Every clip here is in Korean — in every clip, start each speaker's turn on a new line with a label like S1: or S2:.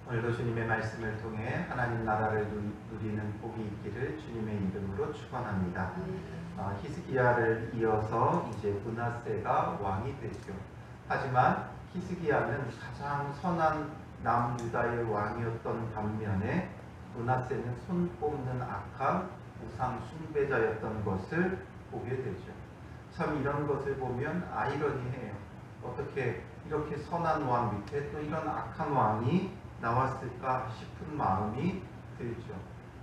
S1: 오늘도 주님의 말씀을 통해 하나님 나라를 누리는 복이 있기를 주님의 이름으로 축원합니다. 히스기야를 이어서 이제 므낫세가 왕이 되죠. 하지만 히스기야는 가장 선한 남유다의 왕이었던 반면에 므낫세는 손꼽는 악한 우상 숭배자였던 것을 보게 되죠. 참 이런 것을 보면 아이러니해요. 어떻게 이렇게 선한 왕 밑에 또 이런 악한 왕이 나왔을까 싶은 마음이 들죠.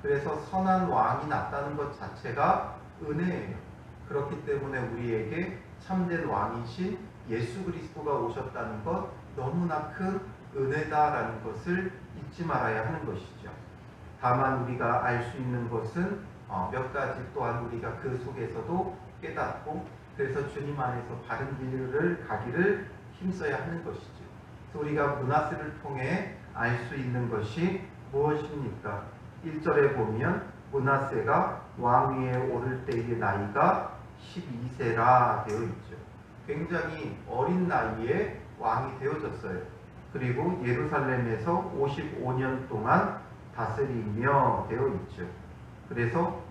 S1: 그래서 선한 왕이 났다는 것 자체가 은혜예요. 그렇기 때문에 우리에게 참된 왕이신 예수 그리스도가 오셨다는 것 너무나 큰 은혜다라는 것을 잊지 말아야 하는 것이죠. 다만 우리가 알 수 있는 것은 몇 가지 또한 우리가 그 속에서도 깨닫고 그래서 주님 안에서 바른 길을 가기를 힘써야 하는 것이죠. 그래서 우리가 므낫세를 통해 알 수 있는 것이 무엇입니까? 1절에 보면 므낫세가 왕위에 오를 때의 나이가 12세라 되어 있죠. 굉장히 어린 나이에 왕이 되어졌어요. 그리고 예루살렘에서 55년 동안 다스리며 되어 있죠. 그래서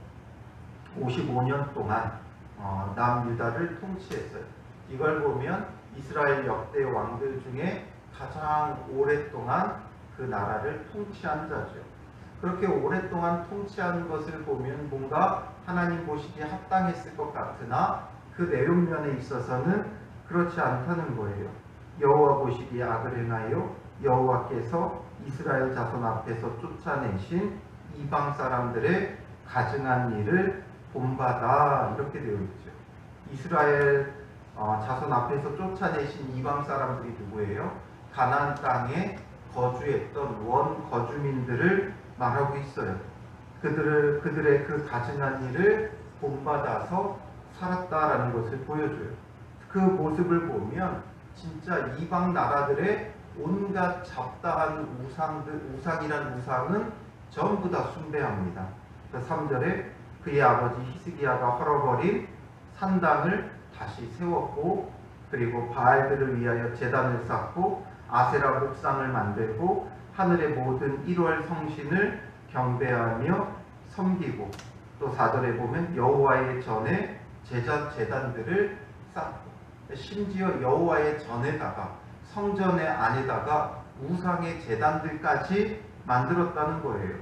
S1: 55년 동안 남유다를 통치했어요. 이걸 보면 이스라엘 역대 왕들 중에 가장 오랫동안 그 나라를 통치한 자죠. 그렇게 오랫동안 통치하는 것을 보면 뭔가 하나님 보시기에 합당했을 것 같으나 그 내용면에 있어서는 그렇지 않다는 거예요. 여호와 보시기에 악을 행하여 여호와께서 이스라엘 자손 앞에서 쫓아내신 이방 사람들의 가증한 일을 본받아 이렇게 되어 있죠. 이스라엘 자손 앞에서 쫓아내신 이방 사람들이 누구예요? 가나안 땅에 거주했던 원 거주민들을 말하고 있어요. 그들의 그 가증한 일을 본받아서 살았다라는 것을 보여줘요. 그 모습을 보면 진짜 이방 나라들의 온갖 잡다한 우상이란 우상은 전부 다 숭배합니다. 3절에 그의 아버지 히스기야가 헐어버린 산당을 다시 세웠고 그리고 바알들을 위하여 제단을 쌓고 아세라 목상을 만들고 하늘의 모든 1월 성신을 경배하며 섬기고 또 4절에 보면 여호와의 전에 제단들을 쌓고 심지어 여호와의 전에다가 성전의 안에다가 우상의 제단들까지 만들었다는 거예요.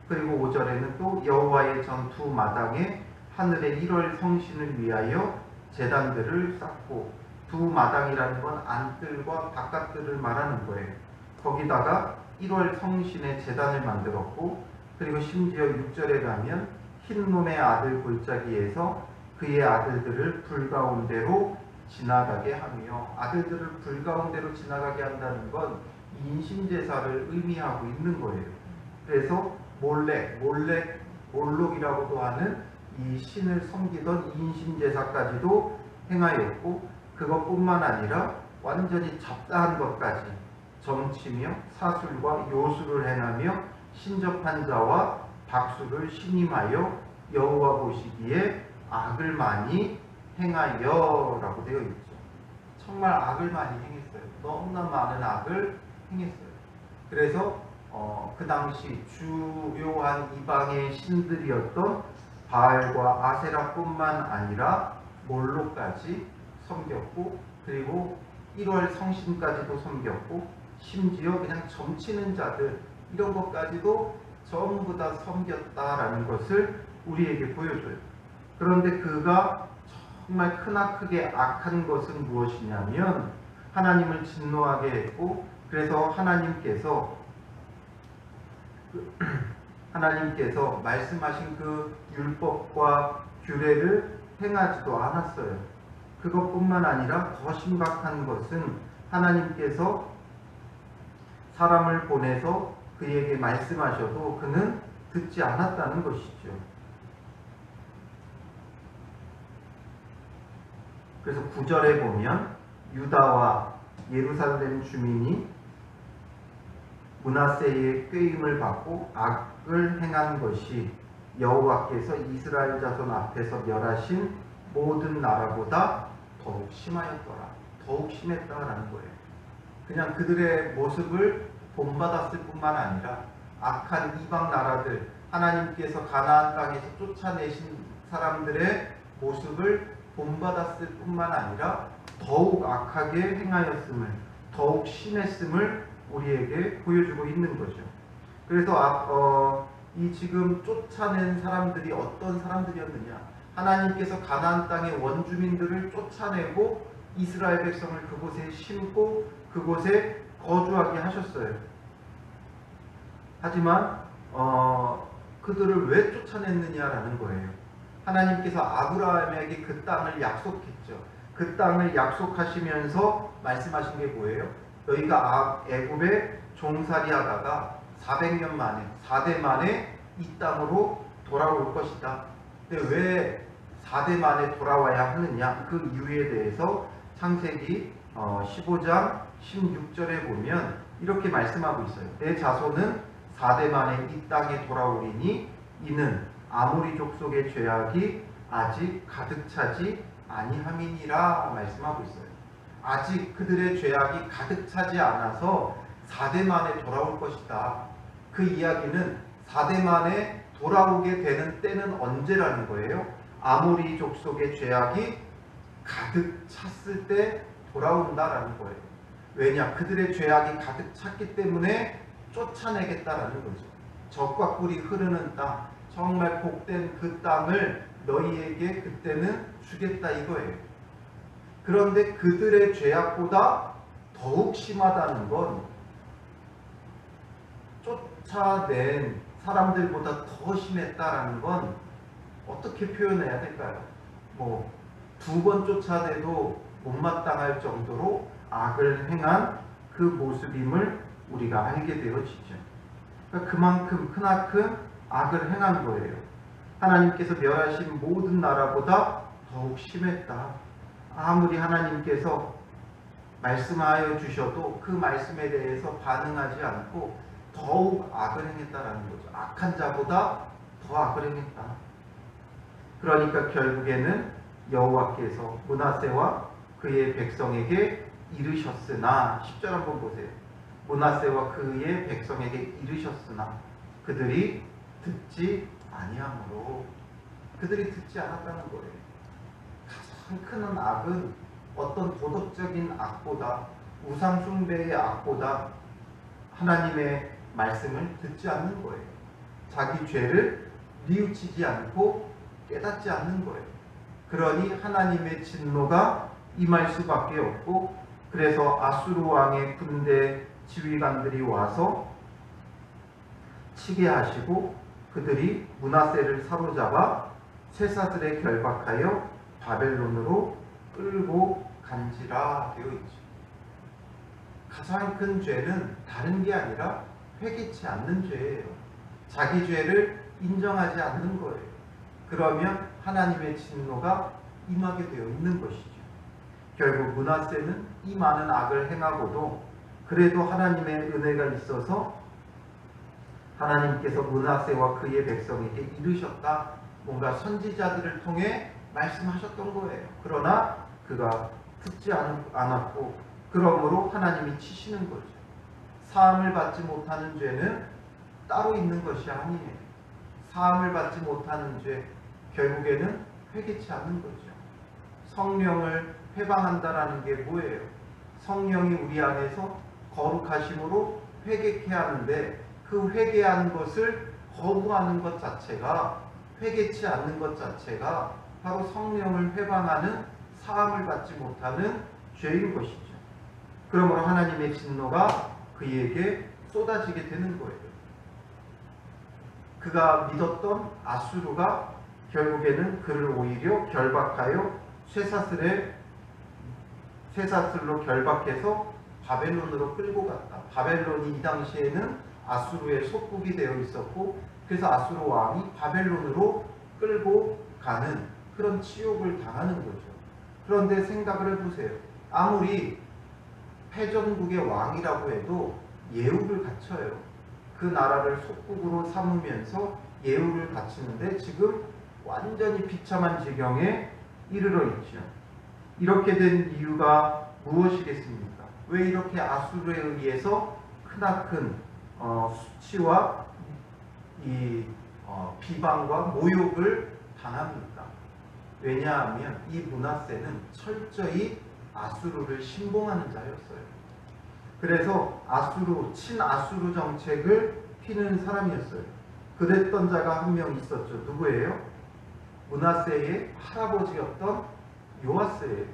S1: 그리고 5절에는 또 여호와의 전 두 마당에 하늘의 1월 성신을 위하여 제단들을 쌓고 두 마당이라는 건 안뜰과 바깥뜰을 말하는 거예요. 거기다가 1월 성신의 제단을 만들었고 그리고 심지어 6절에 가면 흰놈의 아들 골짜기에서 그의 아들들을 불 가운데로 지나가게 하며 아들들을 불 가운데로 지나가게 한다는 건 인신제사를 의미하고 있는 거예요. 그래서 몰록이라고도 하는 이 신을 섬기던 인신제사까지도 행하였고 그것뿐만 아니라 완전히 잡다한 것까지 점치며 사술과 요술을 행하며 신접한 자와 박수를 신임하여 여호와 보시기에 악을 많이 행하여 라고 되어 있죠. 정말 악을 많이 행했어요. 너무나 많은 악을 행했어요. 그래서 그 당시 주요한 이방의 신들이었던 바알과 아세라뿐만 아니라 몰로까지 섬겼고 그리고 1월 성신까지도 섬겼고 심지어 그냥 점치는 자들 이런 것까지도 전부 다 섬겼다라는 것을 우리에게 보여줘요. 그런데 그가 정말 크나크게 악한 것은 무엇이냐면 하나님을 진노하게 했고 그래서 하나님께서 말씀하신 그 율법과 규례를 행하지도 않았어요. 그것뿐만 아니라 더 심각한 것은 하나님께서 사람을 보내서 그에게 말씀하셔도 그는 듣지 않았다는 것이죠. 그래서 9절에 보면 유다와 예루살렘 주민이 므낫세의 꾀임을 받고 악을 행한 것이 여호와께서 이스라엘 자손 앞에서 멸하신 모든 나라보다 더욱 심하였더라. 더욱 심했다라는 거예요. 그냥 그들의 모습을 본받았을 뿐만 아니라 악한 이방 나라들, 하나님께서 가나안 땅에서 쫓아내신 사람들의 모습을 본받았을 뿐만 아니라 더욱 악하게 행하였음을, 더욱 심했음을 우리에게 보여주고 있는 거죠. 그래서 이 지금 쫓아낸 사람들이 어떤 사람들이었느냐? 하나님께서 가나안 땅의 원주민들을 쫓아내고 이스라엘 백성을 그곳에 심고 그곳에 거주하게 하셨어요. 하지만 그들을 왜 쫓아냈느냐라는 거예요. 하나님께서 아브라함에게 그 땅을 약속했죠. 그 땅을 약속하시면서 말씀하신 게 뭐예요? 너희가 애굽에 종살이하다가 400년 만에 4대 만에 이 땅으로 돌아올 것이다. 근데 왜 4대 만에 돌아와야 하느냐? 그 이유에 대해서 창세기 15장 16절에 보면 이렇게 말씀하고 있어요. 내 자손은 4대 만에 이 땅에 돌아오리니 이는 아모리 족속의 죄악이 아직 가득 차지 아니함이니라 말씀하고 있어요. 아직 그들의 죄악이 가득 차지 않아서 4대 만에 돌아올 것이다. 그 이야기는 4대 만에 돌아오게 되는 때는 언제라는 거예요? 아모리 족속의 죄악이 가득 찼을 때 돌아온다라는 거예요. 왜냐? 그들의 죄악이 가득 찼기 때문에 쫓아내겠다라는 거죠. 젖과 꿀이 흐르는 땅, 정말 복된 그 땅을 너희에게 그때는 주겠다 이거예요. 그런데 그들의 죄악보다 더욱 심하다는 건 쫓아낸 사람들보다 더 심했다라는 건 어떻게 표현해야 될까요? 뭐 2번 쫓아내도 못마땅할 정도로 악을 행한 그 모습임을 우리가 알게 되어지죠. 그러니까 그만큼 크나큰 악을 행한 거예요. 하나님께서 멸하신 모든 나라보다 더욱 심했다. 아무리 하나님께서 말씀하여 주셔도 그 말씀에 대해서 반응하지 않고 더욱 악을 행했다라는 거죠. 악한 자보다 더 악을 행했다. 그러니까 결국에는 여호와께서 므낫세와 그의 백성에게 이르셨으나 10절 한번 보세요. 므낫세와 그의 백성에게 이르셨으나 그들이 듣지 아니하므로, 그들이 듣지 않았다는 거예요. 가장 큰 악은 어떤 도덕적인 악보다, 우상 숭배의 악보다 하나님의 말씀을 듣지 않는 거예요. 자기 죄를 뉘우치지 않고 깨닫지 않는 거예요. 그러니 하나님의 진노가 임할 수밖에 없고, 그래서 아수르 왕의 군대 지휘관들이 와서 치게 하시고 그들이 므낫세를 사로잡아 쇠사슬에 결박하여 바벨론으로 끌고 간지라 되어 있죠. 가장 큰 죄는 다른 게 아니라 회개치 않는 죄예요. 자기 죄를 인정하지 않는 거예요. 그러면 하나님의 진노가 임하게 되어 있는 것이죠. 결국 므낫세는 이 많은 악을 행하고도 그래도 하나님의 은혜가 있어서 하나님께서 므낫세와 그의 백성에게 이르셨다. 뭔가 선지자들을 통해 말씀하셨던 거예요. 그러나 그가 듣지 않았고, 그러므로 하나님이 치시는 거죠. 사함을 받지 못하는 죄는 따로 있는 것이 아니에요. 사함을 받지 못하는 죄, 결국에는 회개치 않는 거죠. 성령을 회방한다라는 게 뭐예요? 성령이 우리 안에서 거룩하심으로 회개케 하는데, 그 회개하는 것을 거부하는 것 자체가, 회개치 않는 것 자체가 바로 성령을 회방하는, 사함을 받지 못하는 죄인 것이죠. 그러므로 하나님의 진노가 그에게 쏟아지게 되는 거예요. 그가 믿었던 아수르가 결국에는 그를 오히려 결박하여 쇠사슬로 결박해서 바벨론으로 끌고 갔다. 바벨론이 이 당시에는 아수르의 속국이 되어 있었고, 그래서 아수르 왕이 바벨론으로 끌고 가는 그런 치욕을 당하는 거죠. 그런데 생각을 해보세요. 아무리 패전국의 왕이라고 해도 예우를 갖춰요. 그 나라를 속국으로 삼으면서 예우를 갖추는데 지금 완전히 비참한 지경에 이르러 있죠. 이렇게 된 이유가 무엇이겠습니까? 왜 이렇게 아수르에 의해서 크나큰 수치와 이 비방과 모욕을 당합니다. 왜냐하면 이 므낫세는 철저히 아수르를 신봉하는 자였어요. 그래서 친아수르 정책을 피는 사람이었어요. 그랬던 자가 한 명 있었죠. 누구예요? 므낫세의 할아버지였던 요아스예요.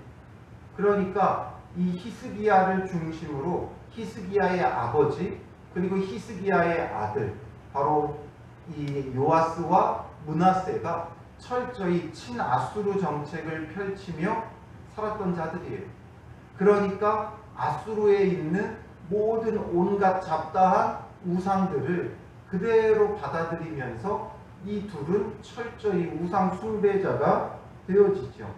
S1: 그러니까 이 히스기야를 중심으로 히스기야의 아버지 그리고 히스기야의 아들 바로 이 요아스와 므낫세가 철저히 친아수르 정책을 펼치며 살았던 자들이에요. 그러니까 아수르에 있는 모든 온갖 잡다한 우상들을 그대로 받아들이면서 이 둘은 철저히 우상 숭배자가 되어지죠.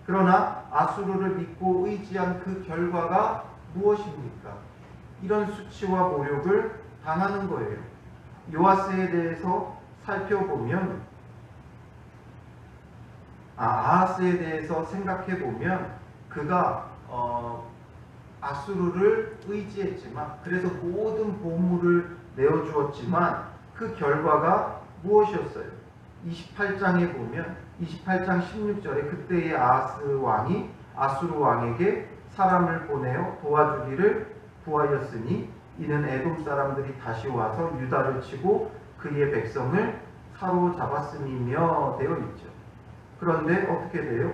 S1: 그러나 아수르를 믿고 의지한 그 결과가 무엇입니까? 이런 수치와 모욕을 당하는 거예요. 요아스에 대해서 살펴보면 아하스에 대해서 생각해 보면 그가 아수르를 의지했지만 그래서 모든 보물을 내어주었지만 그 결과가 무엇이었어요? 28장에 보면 28장 16절에 그때의 아하스 왕이 아수르 왕에게 사람을 보내어 도와주기를 구하였으니 이는 에돔 사람들이 다시 와서 유다를 치고 그의 백성을 사로잡았음이며 되어 있죠. 그런데 어떻게 돼요?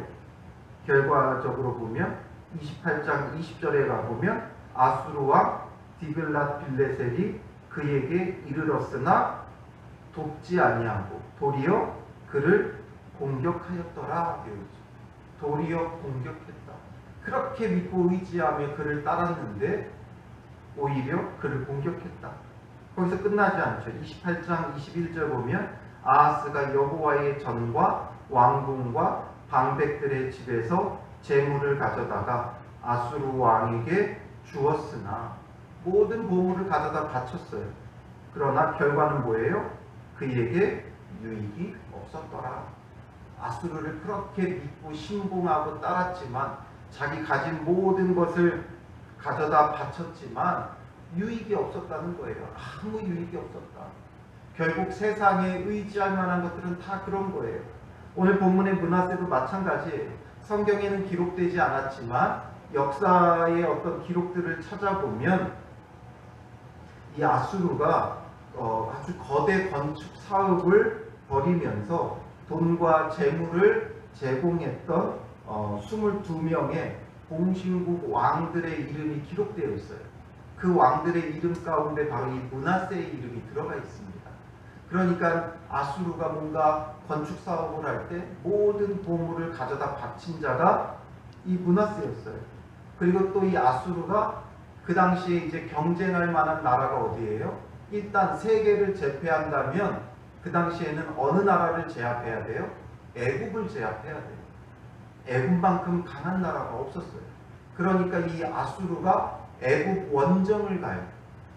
S1: 결과적으로 보면 28장 20절에 가보면 아수르 왕 디글랏 빌레셀이 그에게 이르렀으나 돕지 아니하고 도리어 그를 공격하였더라. 도리어 공격했다. 그렇게 믿고 의지하며 그를 따랐는데 오히려 그를 공격했다. 거기서 끝나지 않죠. 28장 21절 보면 아하스가 여호와의 전과 왕궁과 방백들의 집에서 재물을 가져다가 아수르 왕에게 주었으나 모든 보물을 가져다 바쳤어요. 그러나 결과는 뭐예요? 그에게 유익이 없었더라. 아수르를 그렇게 믿고 신봉하고 따랐지만 자기 가진 모든 것을 가져다 바쳤지만 유익이 없었다는 거예요. 아무 유익이 없었다. 결국 세상에 의지할 만한 것들은 다 그런 거예요. 오늘 본문의 므낫세도 마찬가지예요. 성경에는 기록되지 않았지만 역사의 어떤 기록들을 찾아보면 이 아수르가 아주 거대 건축 사업을 벌이면서 돈과 재물을 제공했던 22명의 동신국 왕들의 이름이 기록되어 있어요. 그 왕들의 이름 가운데 바로 이 므낫세의 이름이 들어가 있습니다. 그러니까 아수르가 뭔가 건축 사업을 할 때 모든 보물을 가져다 바친 자가 이 므낫세였어요. 그리고 또 이 아수르가 그 당시에 이제 경쟁할 만한 나라가 어디예요? 일단 세계를 제패한다면 그 당시에는 어느 나라를 제압해야 돼요? 애국을 제압해야 돼요. 애국만큼 강한 나라가 없었어요. 그러니까 이 아수르가 애국 원정을 가요.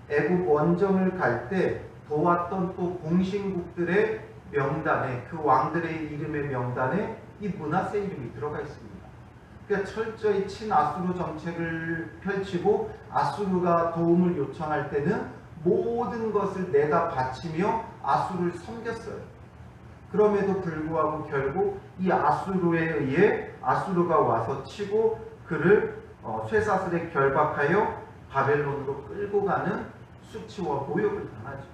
S1: 애국 원정을 갈 때 도왔던 또 공신국들의 명단에 그 왕들의 이름의 명단에 이 므낫세 이름이 들어가 있습니다. 그러니까 철저히 친아수르 정책을 펼치고 아수르가 도움을 요청할 때는 모든 것을 내다 바치며 아수르를 섬겼어요. 그럼에도 불구하고 결국 이 아수르에 의해 아수르가 와서 치고 그를 쇠사슬에 결박하여 바벨론으로 끌고 가는 수치와 모욕을 당하죠.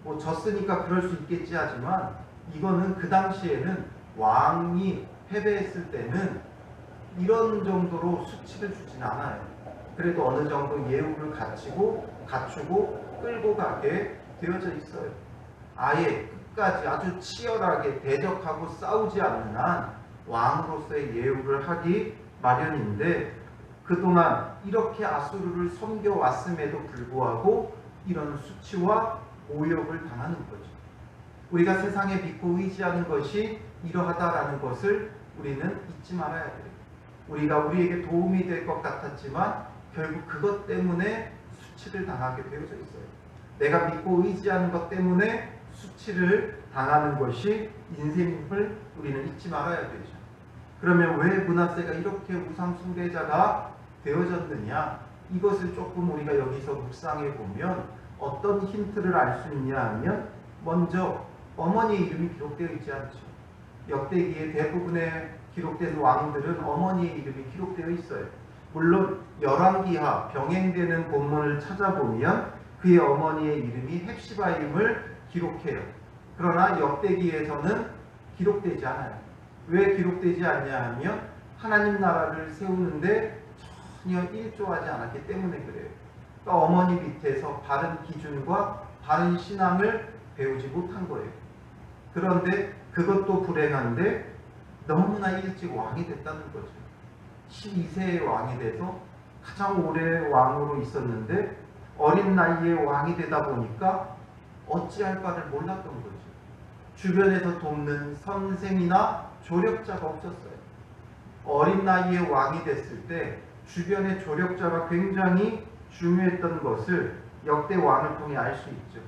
S1: 뭐 졌으니까 그럴 수 있겠지 하지만 이거는 그 당시에는 왕이 패배했을 때는 이런 정도로 수치를 주진 않아요. 그래도 어느 정도 예우를 갖추고 끌고 가게 되어져 있어요. 아예 끝까지 아주 치열하게 대적하고 싸우지 않는 한 왕으로서의 예우를 하기 마련인데 그동안 이렇게 아수르를 섬겨왔음에도 불구하고 이런 수치와 모욕을 당하는 거죠. 우리가 세상에 믿고 의지하는 것이 이러하다라는 것을 우리는 잊지 말아야 돼요. 우리가 우리에게 도움이 될 것 같았지만 결국 그것 때문에 수치를 당하게 되어져 있어요. 내가 믿고 의지하는 것 때문에 수치를 당하는 것이 인생임을 우리는 잊지 말아야 되죠. 그러면 왜 므낫세가 이렇게 우상 숭배자가 되어졌느냐? 이것을 조금 우리가 여기서 묵상해 보면 어떤 힌트를 알 수 있냐 하면, 먼저 어머니의 이름이 기록되어 있지 않죠. 역대기의 대부분의 기록된 왕들은 어머니의 이름이 기록되어 있어요. 물론 열왕기하 병행되는 본문을 찾아보면 그의 어머니의 이름이 헵시바임을 기록해요. 그러나 역대기에서는 기록되지 않아요. 왜 기록되지 않냐 하면 하나님 나라를 세우는데 전혀 일조하지 않았기 때문에 그래요. 그러니까 어머니 밑에서 바른 기준과 바른 신앙을 배우지 못한 거예요. 그런데 그것도 불행한데 너무나 일찍 왕이 됐다는 거죠. 12세에 왕이 돼서 가장 오래 왕으로 있었는데 어린 나이에 왕이 되다 보니까 어찌할 바를 몰랐던 거죠. 주변에서 돕는 선생이나 조력자가 없었어요. 어린 나이에 왕이 됐을 때 주변의 조력자가 굉장히 중요했던 것을 역대 왕을 통해 알 수 있죠.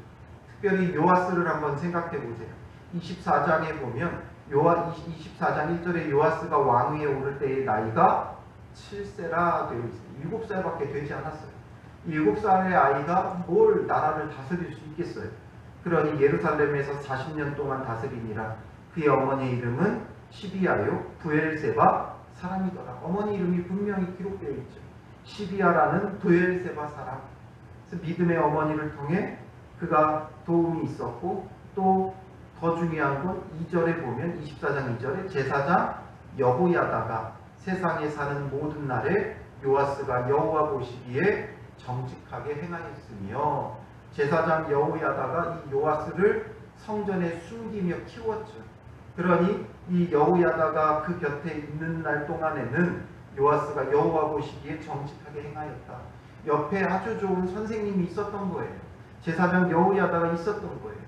S1: 특별히 요아스를 한번 생각해 보세요. 24장에 보면 24장 1절에 요아스가 왕위에 오를 때의 나이가 7세라 되어 있습니다. 7살밖에 되지 않았어요. 7살의 아이가 뭘 나라를 다스릴 수 있겠어요. 그러니 예루살렘에서 40년 동안 다스리니라. 그의 어머니 이름은 시비아요 부엘세바 사람이더라. 어머니 이름이 분명히 기록되어 있죠. 시비아라는 부엘세바 사람. 그래서 믿음의 어머니를 통해 그가 도움이 있었고, 또 더 중요한 건 2절에 보면 24장 2절에 제사장 여호야다가 세상에 사는 모든 날에 요아스가 여호와 보시기에 정직하게 행하였으며, 제사장 여호야다가 이 요아스를 성전에 숨기며 키웠죠. 그러니 이 여호야다가 그 곁에 있는 날 동안에는 요아스가 여호와 보시기에 정직하게 행하였다. 옆에 아주 좋은 선생님이 있었던 거예요. 제사장 여호야다가 있었던 거예요.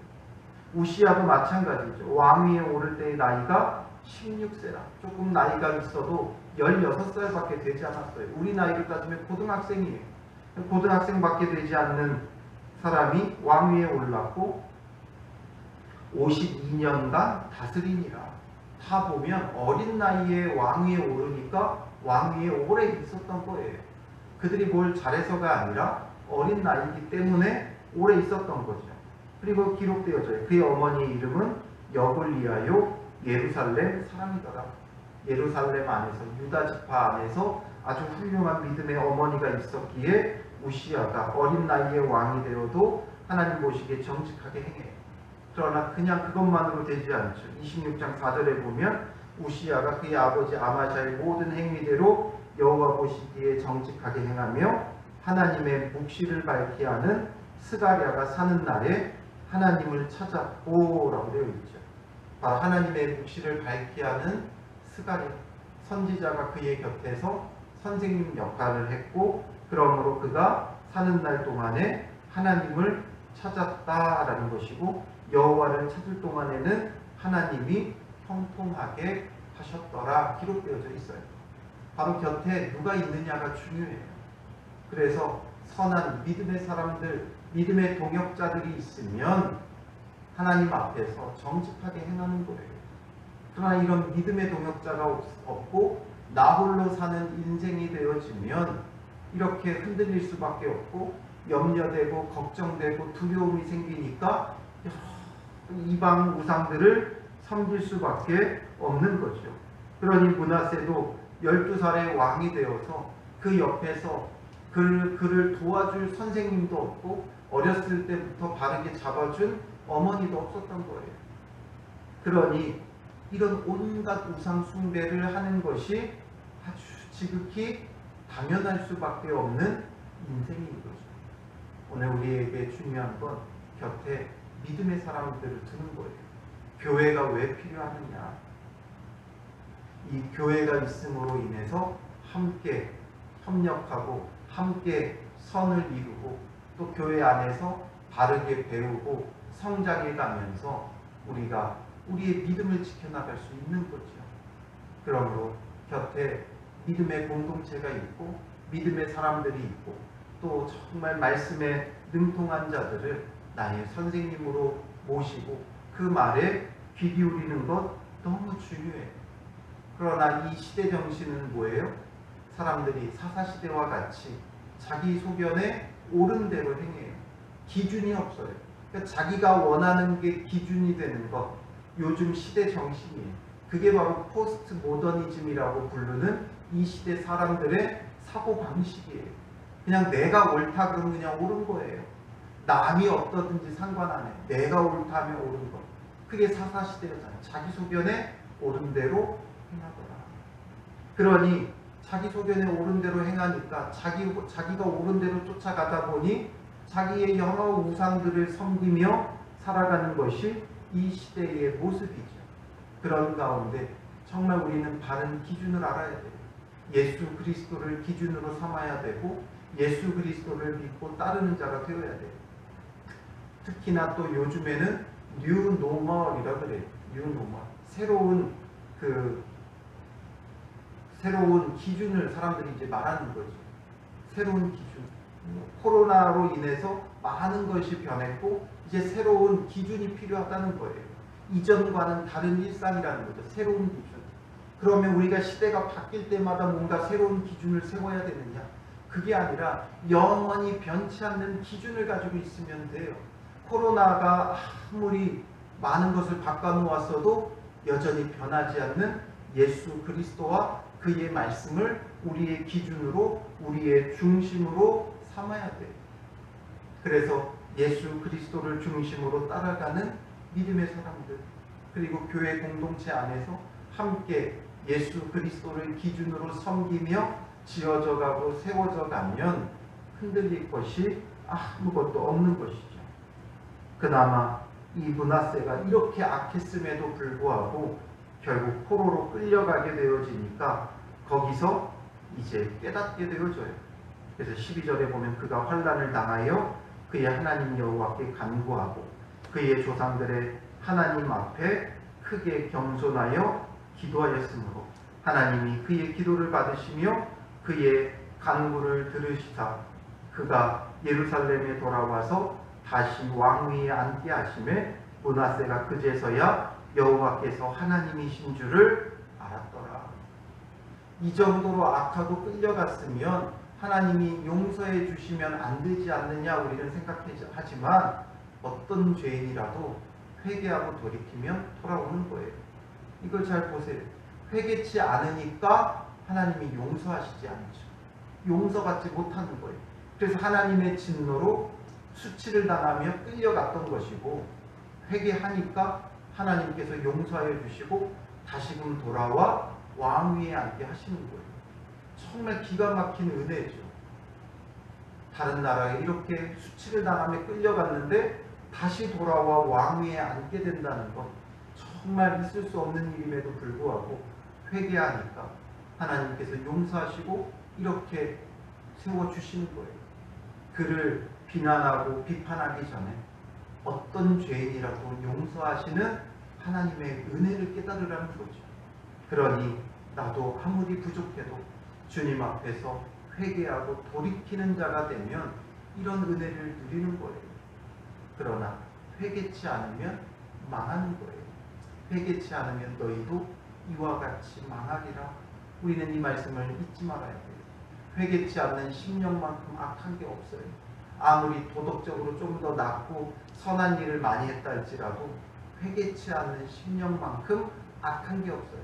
S1: 우시야도 마찬가지죠. 왕위에 오를 때의 나이가 16세라. 조금 나이가 있어도 16살밖에 되지 않았어요. 우리 나이로 따지면 고등학생이에요. 고등학생밖에 되지 않는 사람이 왕위에 올랐고 52년간 다스리니라. 다 보면 어린 나이에 왕위에 오르니까 왕위에 오래 있었던 거예요. 그들이 뭘 잘해서가 아니라 어린 나이이기 때문에 오래 있었던 거죠. 그리고 기록되어져요. 그의 어머니의 이름은 여골리아요 예루살렘 사람이더라. 예루살렘 안에서, 유다 지파 안에서 아주 훌륭한 믿음의 어머니가 있었기에 우시야가 어린 나이에 왕이 되어도 하나님 보시기에 정직하게 행해요. 그러나 그냥 그것만으로 되지 않죠. 26장 4절에 보면 우시야가 그의 아버지 아마샤의 모든 행위대로 여호와 보시기에 정직하게 행하며 하나님의 묵시를 밝게 하는 스가랴가 사는 날에 하나님을 찾았고 라고 되어 있죠. 바로 하나님의 묵시를 밝게 하는 스가랴 선지자가 그의 곁에서 선생님 역할을 했고, 그러므로 그가 사는 날 동안에 하나님을 찾았다라는 것이고, 여호와를 찾을 동안에는 하나님이 형통하게 하셨더라 기록되어져 있어요. 바로 곁에 누가 있느냐가 중요해요. 그래서 선한 믿음의 사람들, 믿음의 동역자들이 있으면 하나님 앞에서 정직하게 행하는 거예요. 그러나 이런 믿음의 동역자가 없고 나 홀로 사는 인생이 되어지면 이렇게 흔들릴 수밖에 없고 염려되고 걱정되고 두려움이 생기니까 이방 우상들을 섬길 수밖에 없는 거죠. 그러니 므낫세도 12살의 왕이 되어서 그 옆에서 그를 도와줄 선생님도 없고 어렸을 때부터 바르게 잡아준 어머니도 없었던 거예요. 그러니 이런 온갖 우상 숭배를 하는 것이 아주 지극히 당연할 수밖에 없는 인생인 거죠. 오늘 우리에게 중요한 건 곁에 믿음의 사람들을 두는 거예요. 교회가 왜 필요하느냐? 이 교회가 있음으로 인해서 함께 협력하고 함께 선을 이루고 또 교회 안에서 바르게 배우고 성장해 가면서 우리가 우리의 믿음을 지켜나갈 수 있는 거죠. 그러므로 곁에 믿음의 공동체가 있고 믿음의 사람들이 있고 또 정말 말씀에 능통한 자들을 나의 선생님으로 모시고 그 말에 귀 기울이는 것 너무 중요해요. 그러나 이 시대 정신은 뭐예요? 사람들이 사사시대와 같이 자기 소견에 옳은 대로 행해요. 기준이 없어요. 그러니까 자기가 원하는 게 기준이 되는 것, 요즘 시대 정신이에요. 그게 바로 포스트 모더니즘이라고 부르는 이 시대 사람들의 사고 방식이에요. 그냥 내가 옳다 그러면 그냥 옳은 거예요. 남이 어떠든지 상관 안 해요. 내가 옳다 하면 옳은 거. 그게 사사시대였잖아요. 자기 소견에 옳은 대로 행하더라. 그러니 자기 소견에 옳은 대로 행하니까 자기가 옳은 대로 쫓아가다 보니 자기의 여러 우상들을 섬기며 살아가는 것이 이 시대의 모습이죠. 그런 가운데 정말 우리는 바른 기준을 알아야 돼요. 예수 그리스도를 기준으로 삼아야 되고 예수 그리스도를 믿고 따르는 자가 되어야 돼요. 특히나 또 요즘에는 뉴 노멀이라 그래요. 뉴 노멀. 새로운 기준을 사람들이 이제 말하는 거죠. 새로운 기준. 코로나로 인해서 많은 것이 변했고 이제 새로운 기준이 필요하다는 거예요. 이전과는 다른 일상이라는 거죠. 새로운 기준. 그러면 우리가 시대가 바뀔 때마다 뭔가 새로운 기준을 세워야 되느냐? 그게 아니라 영원히 변치 않는 기준을 가지고 있으면 돼요. 코로나가 아무리 많은 것을 바꿔놓았어도 여전히 변하지 않는 예수 그리스도와 그의 말씀을 우리의 기준으로, 우리의 중심으로 삼아야 돼요. 그래서 예수 그리스도를 중심으로 따라가는 믿음의 사람들, 그리고 교회 공동체 안에서 함께 예수 그리스도를 기준으로 섬기며 지어져 가고 세워져 가면 흔들릴 것이 아무것도 없는 것이죠. 그나마 이 므낫세가 이렇게 악했음에도 불구하고 결국 포로로 끌려가게 되어지니까 거기서 이제 깨닫게 되어져요. 그래서 12절에 보면 그가 환난을 당하여 그의 하나님 여호와께 간구하고 그의 조상들의 하나님 앞에 크게 겸손하여 기도하였으므로 하나님이 그의 기도를 받으시며 그의 간구를 들으시사 그가 예루살렘에 돌아와서 다시 왕위에 앉게 하심에 므낫세가 그제서야 여호와께서 하나님이신 줄을 알았더라. 이 정도로 악하고 끌려갔으면 하나님이 용서해 주시면 안 되지 않느냐 우리는 생각하지만 어떤 죄인이라도 회개하고 돌이키면 돌아오는 거예요. 이걸 잘 보세요. 회개치 않으니까 하나님이 용서하시지 않죠. 용서받지 못하는 거예요. 그래서 하나님의 진노로 수치를 당하며 끌려갔던 것이고 회개하니까 하나님께서 용서하여 주시고 다시금 돌아와 왕위에 앉게 하시는 거예요. 정말 기가 막힌 은혜죠. 다른 나라에 이렇게 수치를 당하며 끌려갔는데 다시 돌아와 왕위에 앉게 된다는 것 정말 있을 수 없는 일임에도 불구하고 회개하니까 하나님께서 용서하시고 이렇게 세워주시는 거예요. 그를 비난하고 비판하기 전에 어떤 죄인이라도 용서하시는 하나님의 은혜를 깨달으라는 거죠. 그러니 나도 아무리 부족해도 주님 앞에서 회개하고 돌이키는 자가 되면 이런 은혜를 누리는 거예요. 그러나 회개치 않으면 망하는 거예요. 회개치 않으면 너희도 이와 같이 망하리라. 우리는 이 말씀을 잊지 말아야 돼요. 회개치 않는 심령만큼 악한 게 없어요. 아무리 도덕적으로 좀 더 낫고 선한 일을 많이 했다 할지라도 회개치 않는 심령만큼 악한 게 없어요.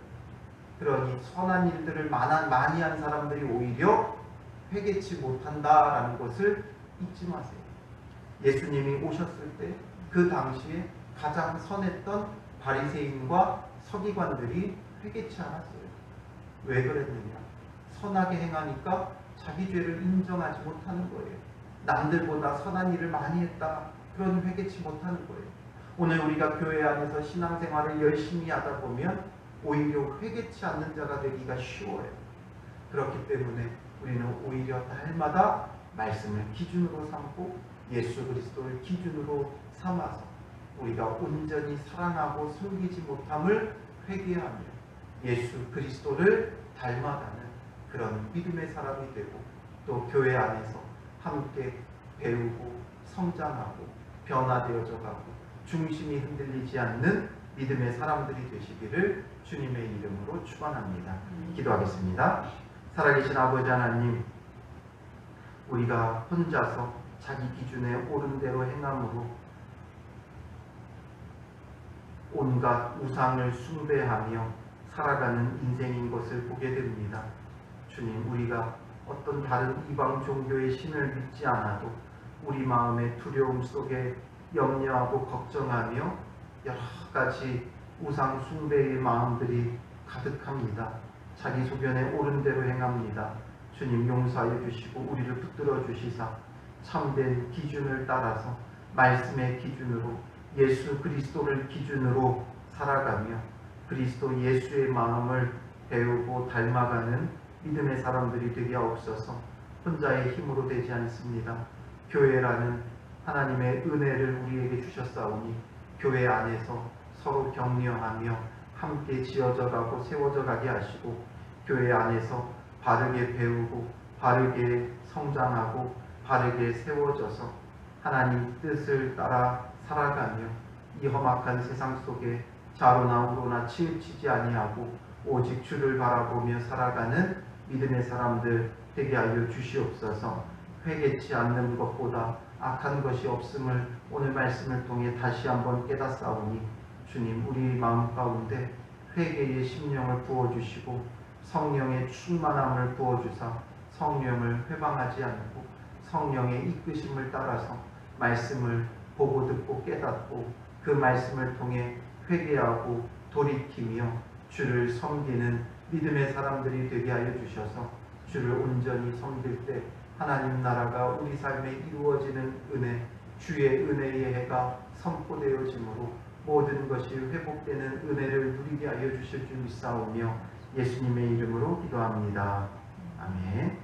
S1: 그러니 선한 일들을 많이 한 사람들이 오히려 회개치 못한다라는 것을 잊지 마세요. 예수님이 오셨을 때 그 당시에 가장 선했던 바리새인과 서기관들이 회개치 않았어요. 왜 그랬느냐? 선하게 행하니까 자기 죄를 인정하지 못하는 거예요. 남들보다 선한 일을 많이 했다. 그런 회개치 못하는 거예요. 오늘 우리가 교회 안에서 신앙생활을 열심히 하다 보면 오히려 회개치 않는 자가 되기가 쉬워요. 그렇기 때문에 우리는 오히려 날마다 말씀을 기준으로 삼고 예수 그리스도를 기준으로 삼아서 우리가 온전히 사랑하고 섬기지 못함을 회개하며 예수 그리스도를 닮아가는 그런 믿음의 사람이 되고 또 교회 안에서 함께 배우고 성장하고 변화되어져 가고 중심이 흔들리지 않는 믿음의 사람들이 되시기를 주님의 이름으로 축원합니다. 기도하겠습니다. 살아계신 아버지 하나님, 우리가 혼자서 자기 기준에 옳은 대로 행함으로 온갖 우상을 숭배하며 살아가는 인생인 것을 보게 됩니다. 주님, 우리가 어떤 다른 이방 종교의 신을 믿지 않아도 우리 마음의 두려움 속에 염려하고 걱정하며 여러 가지 우상 숭배의 마음들이 가득합니다. 자기 소견에 옳은 대로 행합니다. 주님, 용서하여 주시고 우리를 붙들어 주시사 참된 기준을 따라서 말씀의 기준으로 예수 그리스도를 기준으로 살아가며 그리스도 예수의 마음을 배우고 닮아가는 믿음의 사람들이 되게 하옵소서. 혼자의 힘으로 되지 않습니다. 교회라는 하나님의 은혜를 우리에게 주셨사오니 교회 안에서 서로 격려하며 함께 지어져 가고 세워져 가게 하시고 교회 안에서 바르게 배우고 바르게 성장하고 바르게 세워져서 하나님 뜻을 따라 살아가며 이 험악한 세상 속에 좌로나 우로나 치우치지 아니하고 오직 주를 바라보며 살아가는 믿음의 사람들 되게 하여 주시옵소서. 회개치 않는 것보다 악한 것이 없음을 오늘 말씀을 통해 다시 한번 깨닫사오니 주님, 우리 마음 가운데 회개의 심령을 부어주시고 성령의 충만함을 부어주사 성령을 회방하지 않고 성령의 이끄심을 따라서 말씀을 보고 듣고 깨닫고 그 말씀을 통해 회개하고 돌이키며 주를 섬기는 믿음의 사람들이 되게 하여 주셔서 주를 온전히 섬길 때 하나님 나라가 우리 삶에 이루어지는 은혜, 주의 은혜의 해가 선포되어지므로 모든 것이 회복되는 은혜를 누리게 하여 주실 줄 믿사오며 예수님의 이름으로 기도합니다. 아멘.